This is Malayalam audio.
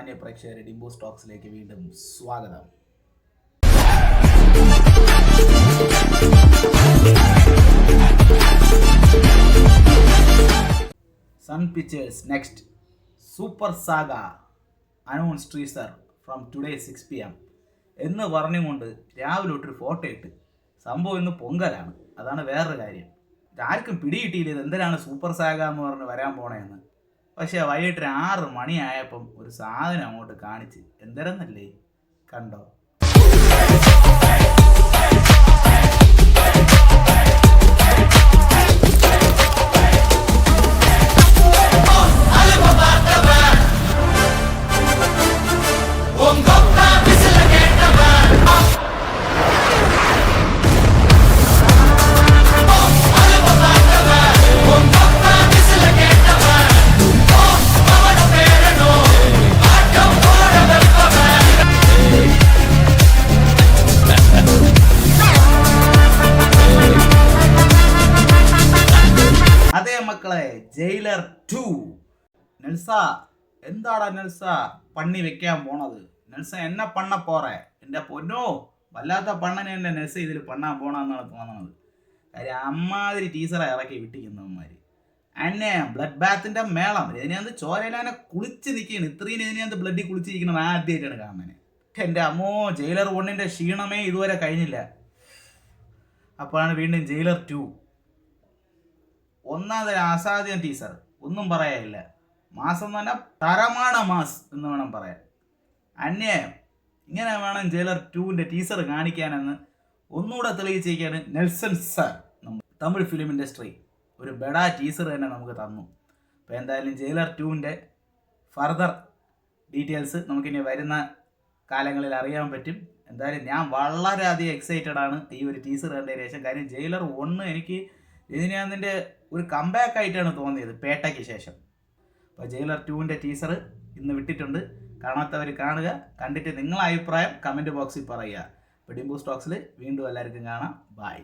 മാന്യ പ്രേക്ഷകരെ ഡിംബു സ്റ്റോക്സിലേക്ക് വീണ്ടും സ്വാഗതം. Sun Pictures next super saga announce teaser from today 6 PM എന്ന് പറഞ്ഞുകൊണ്ട് രാവിലെ തൊട്ടൊരു ഫോട്ടോ ഇട്ട്. സംഭവം ഇന്ന് പൊങ്കലാണ്, അതാണ് വേറൊരു കാര്യം. ആർക്കും പിടികിട്ടിയില്ല ഇത് എന്തിനാണ് സൂപ്പർ സാഗ എന്ന് പറഞ്ഞ് വരാൻ പോണേന്ന്. പക്ഷേ വൈകിട്ട് 6 മണിയായപ്പം ഒരു സാധനം അങ്ങോട്ട് കാണിച്ച്. എന്തരെന്നല്ലേ കണ്ടോ? അതേ മക്കളെ, ജയിലർ 2. നെൽസ, എന്താടാ നെൽസ പണി വെക്കാൻ പോണത്? നെൽസ എന്നെ പണ്ണ പോറേ? എൻ്റെ പൊന്നോ, വല്ലാത്ത പണ്ണനെ എൻ്റെ നെൽസ ഇതിൽ പണ്ണാൻ പോണെന്നാണ് തോന്നുന്നത്. കാര്യം അമ്മാതിരി ടീച്ചറെ ഇറക്കി വിട്ടിരിക്കുന്നവന്മാർ. എന്നെ ബ്ലഡ് ബാത്തിൻ്റെ മേളം ഇതിനകത്ത് ചോരയിലാനെ കുളിച്ച് നിൽക്കുകയാണ്. ഇത്രയും ഇതിനകത്ത് ബ്ലഡിൽ കുളിച്ചിരിക്കുന്നത് ആദ്യമായിട്ടാണ് കാണുന്നത്. എൻ്റെ അമ്മോ, ജയിലർ 1ൻ്റെ ക്ഷീണമേ ഇതുവരെ കഴിഞ്ഞില്ല. അപ്പോഴാണ് വീണ്ടും ജയിലർ 2. ഒന്നാമതൊരു അസാധ്യം ടീസർ, ഒന്നും പറയാനില്ല. മാസം എന്ന് പറഞ്ഞാൽ തരമാണ് മാസ് എന്ന് വേണം പറയാൻ. അന്യായം. ഇങ്ങനെ വേണം ജയിലർ 2ൻ്റെ ടീസർ കാണിക്കാനെന്ന് ഒന്നുകൂടെ തെളിയിച്ചിരിക്കുകയാണ് Nelson sir. Tamil film industry ഒരു ബെഡാ ടീസർ തന്നെ നമുക്ക് തന്നു. അപ്പോൾ എന്തായാലും ജയിലർ 2ൻ്റെ ഫർദർ ഡീറ്റെയിൽസ് നമുക്കിനി വരുന്ന കാലങ്ങളിൽ അറിയാൻ പറ്റും. എന്തായാലും ഞാൻ വളരെയധികം എക്സൈറ്റഡ് ആണ് ഈ ഒരു ടീസർ കണ്ടതിന് ശേഷം. കാര്യം ജയിലർ 1 എനിക്ക് രജനീകാന്തിൻ്റെ ഒരു കംബാക്ക് ആയിട്ടാണ് തോന്നിയത് പേട്ടയ്ക്ക് ശേഷം. അപ്പോൾ ജയിലർ 2ൻ്റെ ടീസർ ഇന്ന് വിട്ടിട്ടുണ്ട്. കാണാത്തവർ കാണുക, കണ്ടിട്ട് നിങ്ങളെ അഭിപ്രായം കമൻറ്റ് ബോക്സിൽ പറയുക. ഇപ്പോൾ ഡിംബു സ്റ്റോക്സിൽ വീണ്ടും എല്ലാവർക്കും കാണാം. ബൈ.